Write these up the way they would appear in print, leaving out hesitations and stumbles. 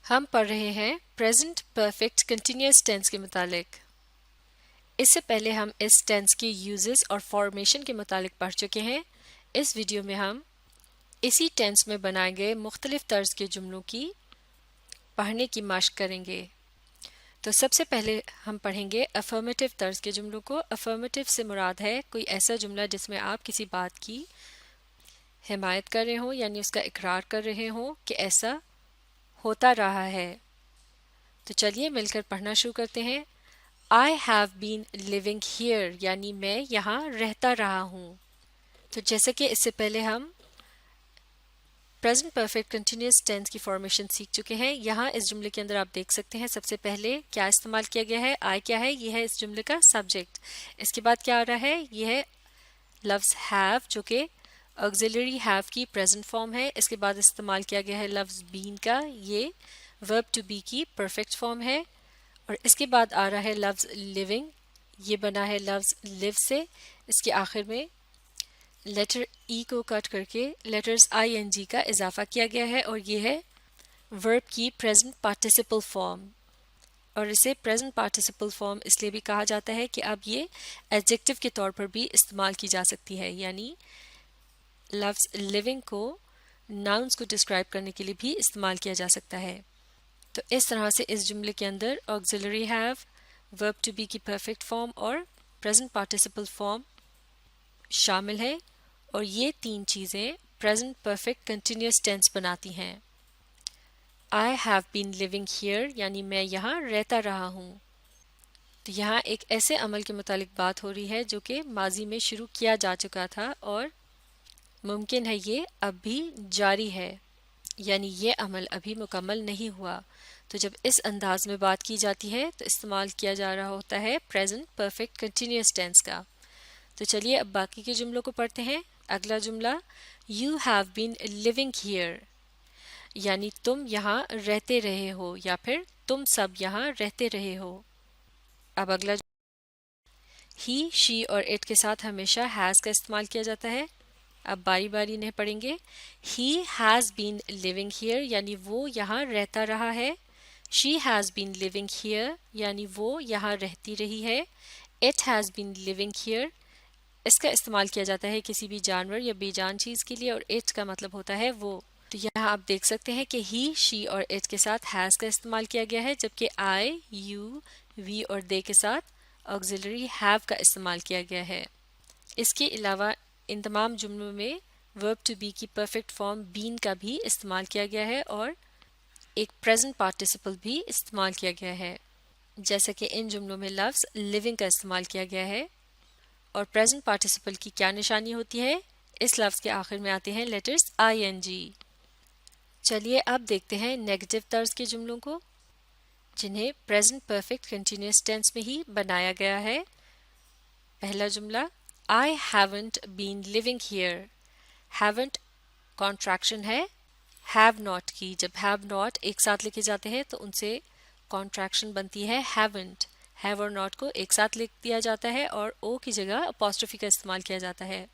ہم پڑھ رہے ہیں پریزنٹ پرفیکٹ کنٹینیوس ٹینس کے متعلق۔ اس سے پہلے ہم اس ٹینس کے یوزز اور فارمیشن کے متعلق پڑھ چکے ہیں۔ اس ویڈیو میں ہم اسی ٹینس میں بنائے گئے مختلف طرز کے جملوں کی پڑھنے کی مشق کریں گے۔ تو سب سے پہلے ہم پڑھیں گے افرمیٹیو طرز کے جملوں کو۔ افرمیٹیو سے مراد ہے کوئی ایسا جملہ جس میں آپ کسی بات کی حمایت کر رہے ہوں، یعنی اس کا اقرار کر رہے ہوں کہ ایسا ہوتا رہا ہے۔ تو چلیے مل کر پڑھنا شروع کرتے ہیں۔ I have been living here یعنی میں یہاں رہتا رہا ہوں۔ تو جیسے کہ اس سے پہلے ہم پریزنٹ پرفیکٹ کنٹینیوس ٹینس کی فارمیشن سیکھ چکے ہیں۔ یہاں اس جملے کے اندر آپ دیکھ سکتے ہیں سب سے پہلے کیا استعمال کیا گیا ہے۔ I کیا ہے؟ یہ ہے اس جملے کا سبجیکٹ۔ اس کے بعد کیا آ رہا ہے؟ یہ ہے لفظ have جو کہ auxiliary have کی پریزنٹ فارم ہے۔ اس کے بعد استعمال کیا گیا ہے لفظ been کا، یہ verb to be کی پرفیکٹ فارم ہے۔ اور اس کے بعد آ رہا ہے لفظ living، یہ بنا ہے لفظ live سے۔ اس کے آخر میں لیٹر ای کو کٹ کر کے لیٹرز ing کا اضافہ کیا گیا ہے، اور یہ ہے verb کی present participle form۔ اور اسے present participle form اس لیے بھی کہا جاتا ہے کہ اب یہ adjective کے طور پر بھی استعمال کی جا سکتی ہے، یعنی لفظ living کو nouns کو describe کرنے کے لیے بھی استعمال کیا جا سکتا ہے۔ تو اس طرح سے اس جملے کے اندر auxiliary have، verb to be کی perfect form اور present participle form شامل ہے، اور یہ تین چیزیں present perfect continuous tense بناتی ہیں۔ I have been living here یعنی میں یہاں رہتا رہا ہوں۔ تو یہاں ایک ایسے عمل کے متعلق بات ہو رہی ہے جو کہ ماضی میں شروع کیا جا چکا تھا اور ممکن ہے یہ اب بھی جاری ہے، یعنی یہ عمل ابھی مکمل نہیں ہوا۔ تو جب اس انداز میں بات کی جاتی ہے تو استعمال کیا جا رہا ہوتا ہے present perfect continuous tense کا۔ تو چلیے اب باقی کے جملوں کو پڑھتے ہیں۔ اگلا جملہ You have been living here یعنی تم یہاں رہتے رہے ہو، یا پھر تم سب یہاں رہتے رہے ہو۔ اب اگلا He، she اور it کے ساتھ ہمیشہ has کا استعمال کیا جاتا ہے۔ اب باری باری انہیں پڑھیں گے۔ He has been living here یعنی وہ یہاں رہتا رہا ہے۔ She has been living here یعنی وہ یہاں رہتی رہی ہے۔ It has been living here اس کا استعمال کیا جاتا ہے کسی بھی جانور یا بے جان چیز کے لیے، اور it کا مطلب ہوتا ہے وہ۔ تو یہاں آپ دیکھ سکتے ہیں کہ he، she اور it کے ساتھ has کا استعمال کیا گیا ہے، جبکہ I، you، we اور they کے ساتھ auxiliary have کا استعمال کیا گیا ہے۔ اس کے علاوہ ان تمام جملوں میں verb to be کی perfect form been کا بھی استعمال کیا گیا ہے، اور ایک present participle بھی استعمال کیا گیا ہے، جیسا کہ ان جملوں میں لفظ living کا استعمال کیا گیا ہے۔ اور present participle کی کیا نشانی ہوتی ہے؟ اس لفظ کے آخر میں آتے ہیں لیٹرز ing۔ چلیے اب دیکھتے ہیں نیگیٹو طرز کے جملوں کو جنہیں present perfect continuous tense میں ہی بنایا گیا ہے۔ پہلا جملہ I haven't been living here۔ haven't contraction ہے have not کی۔ جب have not ایک ساتھ لکھے جاتے ہیں تو ان سے contraction بنتی ہے haven't۔ have اور not کو ایک ساتھ لکھ دیا جاتا ہے اور او کی جگہ apostrophe کا استعمال کیا جاتا ہے۔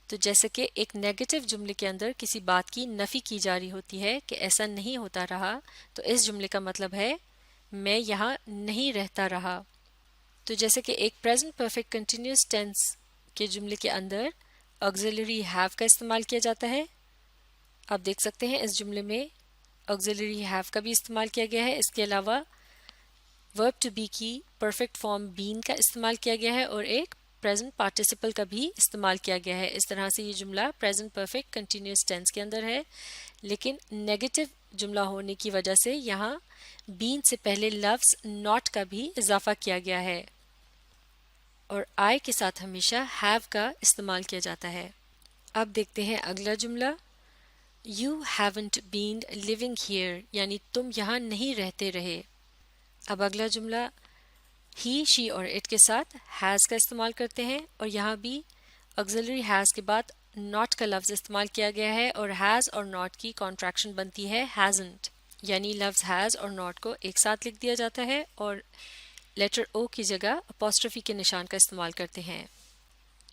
تو جیسے کہ ایک نیگیٹو جملے کے اندر کسی بات کی نفی کی جا رہی ہوتی ہے کہ ایسا نہیں ہوتا رہا، تو اس جملے کا مطلب ہے میں یہاں نہیں رہتا رہا۔ تو جیسے کہ ایک present perfect continuous tense کے جملے کے اندر auxiliary have کا استعمال کیا جاتا ہے۔ آپ دیکھ سکتے ہیں اس جملے میں auxiliary have کا بھی استعمال کیا گیا ہے۔ اس کے علاوہ verb to be کی perfect form been کا استعمال کیا گیا ہے، اور ایک present participle کا بھی استعمال کیا گیا ہے۔ اس طرح سے یہ جملہ present perfect continuous tense کے اندر ہے، لیکن نیگیٹو جملہ ہونے کی وجہ سے یہاں been سے پہلے لفظ not کا بھی اضافہ کیا گیا ہے، اور I کے ساتھ ہمیشہ have کا استعمال کیا جاتا ہے۔ اب دیکھتے ہیں اگلا جملہ You haven't been living here یعنی تم یہاں نہیں رہتے رہے۔ اب اگلا جملہ he، she اور it کے ساتھ has کا استعمال کرتے ہیں، اور یہاں بھی auxiliary has کے بعد not کا لفظ استعمال کیا گیا ہے، اور has اور not کی contraction بنتی ہے hasn't، یعنی لفظ has اور not کو ایک ساتھ لکھ دیا جاتا ہے اور لیٹر او کی جگہ apostrophe کے نشان کا استعمال کرتے ہیں۔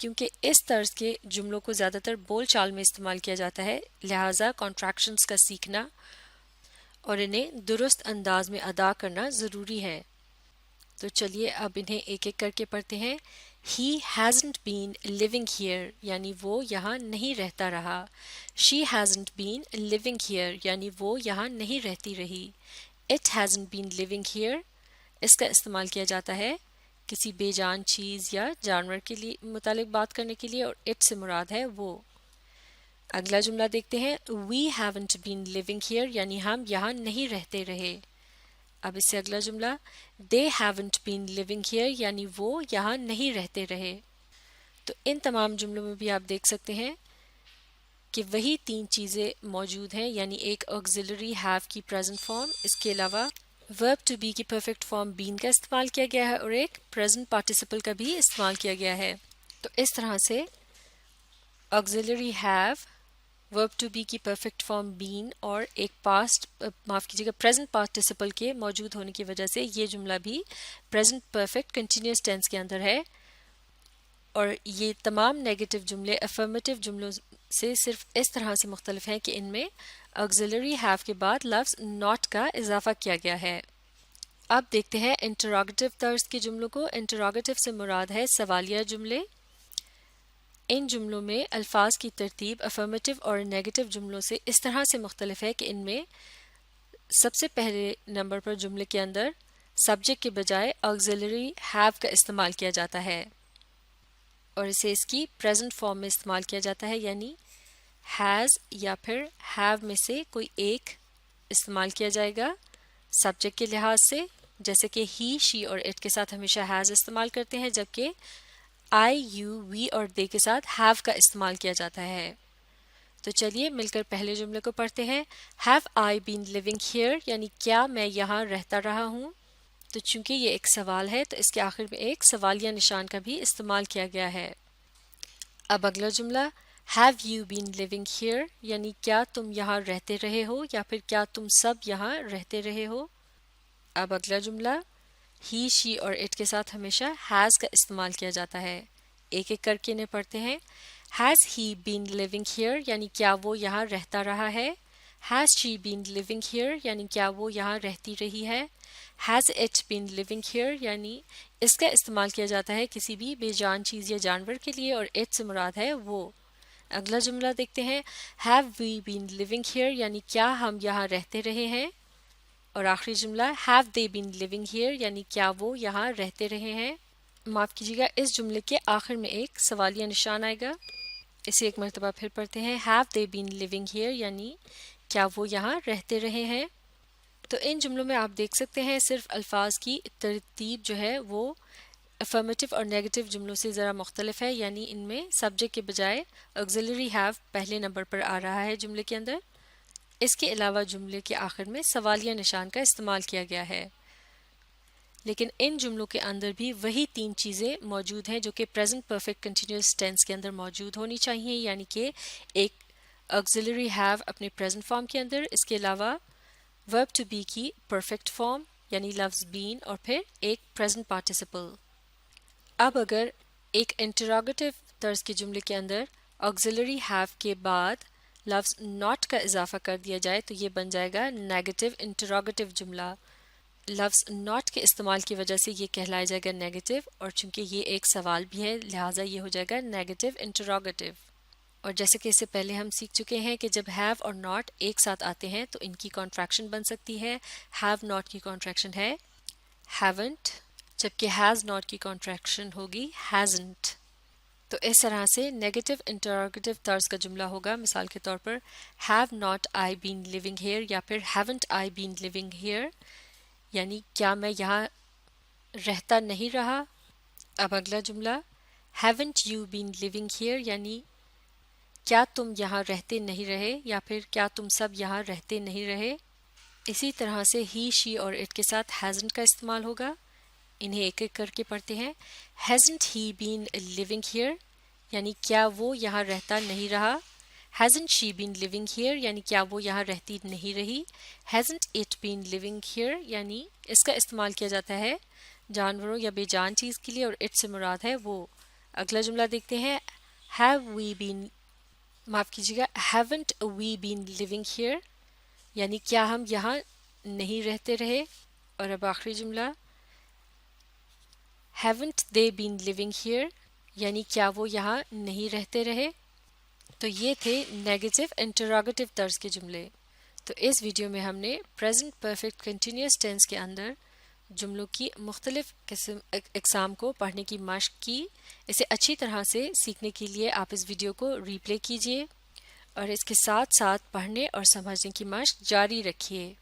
کیونکہ اس طرز کے جملوں کو زیادہ تر بول چال میں استعمال کیا جاتا ہے، لہٰذا contractions کا سیکھنا اور انہیں درست انداز میں ادا کرنا ضروری ہے۔ تو چلیے اب انہیں ایک ایک کر کے پڑھتے ہیں۔ He hasn't been living here یعنی وہ یہاں نہیں رہتا رہا۔ She hasn't been living here یعنی وہ یہاں نہیں رہتی رہی۔ It hasn't been living here اس کا استعمال کیا جاتا ہے کسی بے جان چیز یا جانور کے لیے متعلق بات کرنے کے لیے، اور it سے مراد ہے وہ۔ اگلا جملہ دیکھتے ہیں۔ We haven't been living here یعنی ہم یہاں نہیں رہتے رہے۔ اب اس سے اگلا جملہ They haven't been living here یعنی وہ یہاں نہیں رہتے رہے۔ تو ان تمام جملوں میں بھی آپ دیکھ سکتے ہیں کہ وہی تین چیزیں موجود ہیں، یعنی ایک auxiliary have کی present form، اس کے علاوہ verb to be کی perfect form been کا استعمال کیا گیا ہے، اور ایک present participle کا بھی استعمال کیا گیا ہے۔ تو اس طرح سے auxiliary have، verb to be کی perfect form been اور ایک present participle کے موجود ہونے کی وجہ سے یہ جملہ بھی present perfect continuous tense کے اندر ہے، اور یہ تمام نیگیٹو جملے افرمیٹو جملوں سے صرف اس طرح سے مختلف ہیں کہ ان میں auxiliary have کے بعد لفظ not کا اضافہ کیا گیا ہے۔ اب دیکھتے ہیں انٹراگیٹو طرز کے جملوں کو۔ انٹراگیٹو سے مراد ہے سوالیہ جملے۔ ان جملوں میں الفاظ کی ترتیب افرمیٹو اور نیگیٹو جملوں سے اس طرح سے مختلف ہے کہ ان میں سب سے پہلے نمبر پر جملے کے اندر سبجیکٹ کے بجائے auxiliary have کا استعمال کیا جاتا ہے، اور اسے اس کی present form میں استعمال کیا جاتا ہے، یعنی has یا پھر have میں سے کوئی ایک استعمال کیا جائے گا سبجیکٹ کے لحاظ سے، جیسے کہ he، she اور it کے ساتھ ہمیشہ has استعمال کرتے ہیں، جبکہ I، you، we اور they کے ساتھ have کا استعمال کیا جاتا ہے۔ تو چلیے مل کر پہلے جملے کو پڑھتے ہیں۔ Have I been living here یعنی کیا میں یہاں رہتا رہا ہوں؟ تو چونکہ یہ ایک سوال ہے تو اس کے آخر میں ایک سوالیہ نشان کا بھی استعمال کیا گیا ہے۔ اب اگلا جملہ Have you been living here یعنی کیا تم یہاں رہتے رہے ہو یا پھر کیا تم سب یہاں رہتے رہے ہو؟ اب اگلا جملہ he، she اور it کے ساتھ ہمیشہ has کا استعمال کیا جاتا ہے۔ ایک ایک کر کے انہیں پڑھتے ہیں۔ Has he been living here یعنی کیا وہ یہاں رہتا رہا ہے؟ Has she been living here یعنی کیا وہ یہاں رہتی رہی ہے؟ Has it been living here یعنی اس کا استعمال کیا جاتا ہے کسی بھی بے جان چیز یا جانور کے لیے، اور it سے مراد ہے وہ۔ اگلا جملہ دیکھتے ہیں۔ Have we been living here یعنی کیا ہم یہاں رہتے رہے ہیں؟ اور آخری جملہ Have they been living here یعنی کیا وہ یہاں رہتے رہے ہیں؟ معاف کیجیے گا، اس جملے کے آخر میں ایک سوالیہ نشان آئے گا۔ اسے ایک مرتبہ پھر پڑھتے ہیں۔ Have they been living here یعنی کیا وہ یہاں رہتے رہے ہیں؟ تو ان جملوں میں آپ دیکھ سکتے ہیں صرف الفاظ کی ترتیب جو ہے وہ افرمیٹو اور نیگیٹو جملوں سے ذرا مختلف ہے، یعنی ان میں سبجیکٹ کے بجائے auxiliary have پہلے نمبر پر آ رہا ہے جملے کے اندر۔ اس کے علاوہ جملے کے آخر میں سوالیہ نشان کا استعمال کیا گیا ہے، لیکن ان جملوں کے اندر بھی وہی تین چیزیں موجود ہیں جو کہ present perfect continuous tense کے اندر موجود ہونی چاہیے، یعنی کہ ایک auxiliary have اپنے present form کے اندر، اس کے علاوہ verb to be کی perfect form یعنی لفظ been، اور پھر ایک present participle۔ اب اگر ایک انٹراگیٹو طرز کے جملے کے اندر auxiliary have کے بعد لفظ not کا اضافہ کر دیا جائے تو یہ بن جائے گا نیگیٹو انٹراگیٹو جملہ۔ لفظ not کے استعمال کی وجہ سے یہ کہلایا جائے گا نیگیٹو، اور چونکہ یہ ایک سوال بھی ہے لہٰذا یہ ہو جائے گا نیگیٹو انٹراگیٹو۔ اور جیسے کہ اس سے پہلے ہم سیکھ چکے ہیں کہ جب have اور not ایک ساتھ آتے ہیں تو ان کی کانٹریکشن بن سکتی ہے۔ have not کی کانٹریکشن ہے haven't، جبکہ has not کی کانٹریکشن ہوگی hasn't۔ تو اس طرح سے نیگیٹو انٹراگیٹو طرز کا جملہ ہوگا مثال کے طور پر have not I been living here یا پھر haven't I been living here یعنی کیا میں یہاں رہتا نہیں رہا۔ اب اگلا جملہ haven't you been living here یعنی کیا تم یہاں رہتے نہیں رہے یا پھر کیا تم سب یہاں رہتے نہیں رہے۔ اسی طرح سے he، she اور it کے ساتھ hasn't کا استعمال ہوگا۔ انہیں ایک ایک کر کے پڑھتے ہیں۔ hasn't he been living here یعنی کیا وہ یہاں رہتا نہیں رہا۔ hasn't she been living here یعنی کیا وہ یہاں رہتی نہیں رہی۔ hasn't it been living here یعنی اس کا استعمال کیا جاتا ہے جانوروں یا بے جان چیز کے لیے، اور it سے مراد ہے وہ۔ اگلا جملہ دیکھتے ہیں۔ have we been، معاف کیجیے گا haven't we been living here یعنی کیا ہم یہاں نہیں رہتے رہے. اور اب آخری جملہ haven't they been living here, یعنی کیا وہ یہاں نہیں رہتے رہے. تو یہ تھے نیگیٹو انٹراگیٹو طرز کے جملے. تو اس ویڈیو میں ہم نے پریزنٹ پرفیکٹ کنٹینیوس ٹینس کے اندر جملوں کی مختلف اقسام کو پڑھنے کی مشق کی. اسے اچھی طرح سے سیکھنے کے لیے آپ اس ویڈیو کو ری پلے کیجیے اور اس کے ساتھ ساتھ پڑھنے اور سمجھنے کی مشق جاری رکھیے.